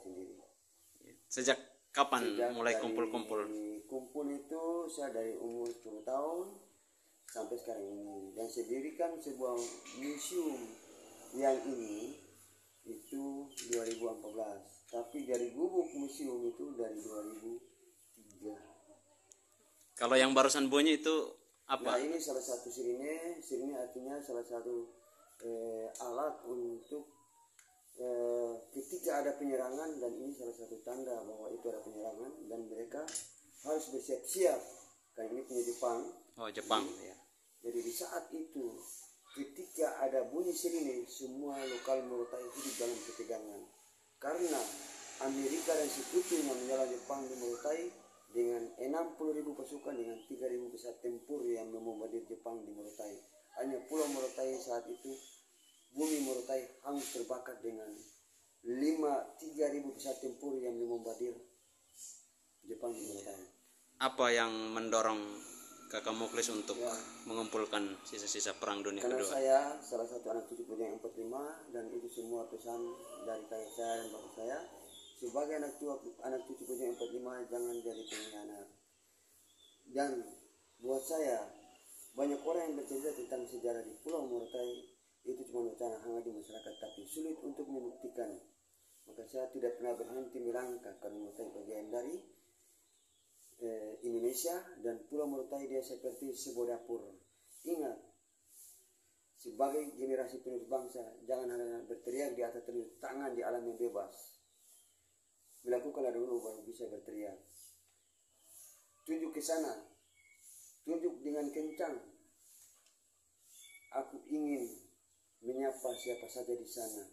sendiri. Sejak kapan Sejak mulai dari kumpul-kumpul? Kumpul itu saya dari umur 10 tahun sampai sekarang ini. Dan saya dirikan sebuah museum yang ini itu 2014. Tapi dari gubuk museum itu dari 2003. Kalau yang barusan bunyi itu apa? Nah ini salah satu sirine. Sirine artinya salah satu alat untuk ketika ada penyerangan, dan ini salah satu tanda bahwa itu ada penyerangan dan mereka harus bersiap-siap karena ini punya Jepang. Oh, Jepang ya. Jadi di saat itu ketika ada bunyi sirine, semua lokal Morotai hidup dalam ketegangan karena Amerika dan sekutunya menyerang Jepang di Morotai dengan 60.000 pasukan dengan 3.000 pesawat tempur yang membombardir Jepang di Morotai. Hanya pulau Morotai saat itu, bumi Morotai hangus terbakar dengan 3.000 pesawat tempur yang membombardir Jepang di Morotai. Apa yang mendorong Kakak Muklis untuk mengumpulkan sisa-sisa perang dunia Karena kedua? saya salah satu anak cucu Pejuang 45 dan itu semua pesan dari kakek saya dan bapak saya. Sebagai anak cucu Pejuang 45 jangan jadi pengkhianat. Dan buat saya banyak orang yang bercerita tentang sejarah di Pulau Morotai itu cuma wacana hangat di masyarakat tapi sulit untuk membuktikan. Maka saya tidak pernah berhenti melangkah karena Morotai bagian dari Indonesia dan Pulau Morotai dia seperti sebuah dapur. Ingat, sebagai generasi penerus bangsa jangan hanya berteriak di atas teluk tangan di alam yang bebas. Melakukanlah dulu baru bisa berteriak. Tunjuk ke sana, tunjuk dengan kencang. Aku ingin menyapa siapa saja di sana.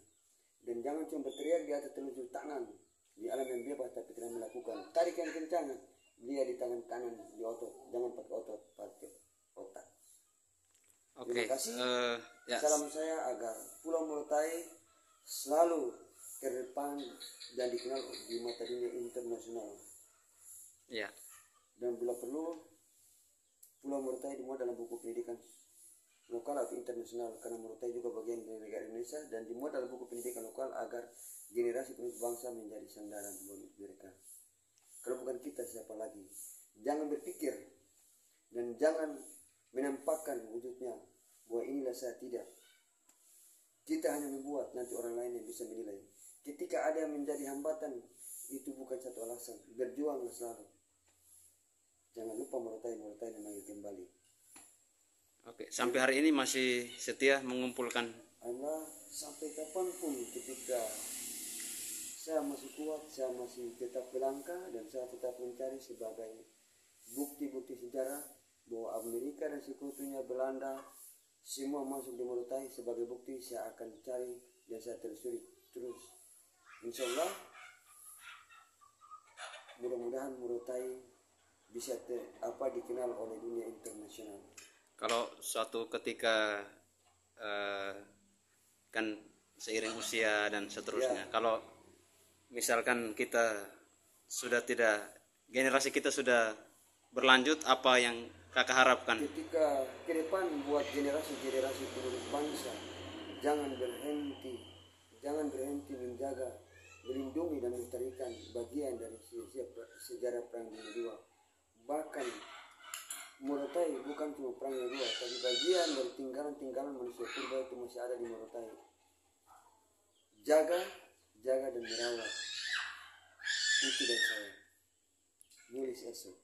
Dan jangan cuma berteriak di atas telunjuk tangan di alam yang bebas tapi tidak melakukan. Tarik yang kencang, dia di tangan kanan di otot. Jangan pakai otot, pakai otak. Terima kasih. Salam saya agar Pulau Morotai selalu terdepan dan dikenal di mata dunia internasional. Ya. Dan bila perlu Pulau Morotai dimuat dalam buku pendidikan lokal atau internasional karena Morotai juga bagian dari negara Indonesia dan dimuat dalam buku pendidikan lokal agar generasi penerus bangsa menjadi sandaran bagi mereka. Kalau bukan kita siapa lagi? Jangan berpikir dan jangan menampakkan wujudnya bahwa inilah saya, tidak. Kita hanya membuat, nanti orang lain yang bisa menilai. Ketika ada yang menjadi hambatan, itu bukan satu alasan. Berjuanglah selalu. Jangan lupa Morotai memanggil kembali. Oke, sampai hari ini masih setia mengumpulkan. Allah, sampai kapanpun ketika saya masih kuat, saya masih tetap melangkah dan saya tetap mencari sebagai bukti-bukti sejarah bahwa Amerika dan sekutunya Belanda semua masuk di Morotai. Sebagai bukti saya akan cari dan saya telusuri terus. Insya Allah mudah-mudahan Morotai bisa dikenal oleh dunia internasional. Kalau suatu ketika kan seiring usia dan seterusnya, kalau misalkan kita sudah tidak, generasi kita sudah berlanjut, apa yang Kakak harapkan? Ketika ke depan buat generasi-generasi penerus bangsa, jangan berhenti menjaga, melindungi dan melestarikan bagian dari sejarah Perang Dunia II. Bahkan Morotai bukan cuma Perang Dunia II, tapi bagian dari tinggalan-tinggalan manusia purba itu masih ada di Morotai. Jaga dan merawat. Itu dari saya. Nulis esok.